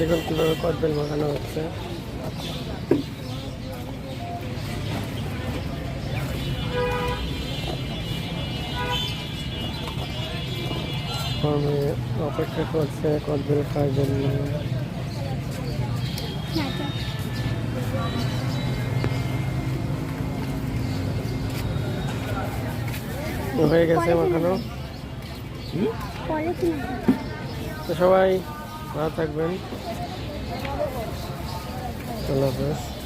দেখুন কীভাবে কদবেল মাখানো হচ্ছে। আমি অপেক্ষা করছে কদবেল খাওয়ার জন্য। হয়ে গেছে মাখানো। তো সবাই ভালো থাকবেন। আল্লাহ হাফেজ।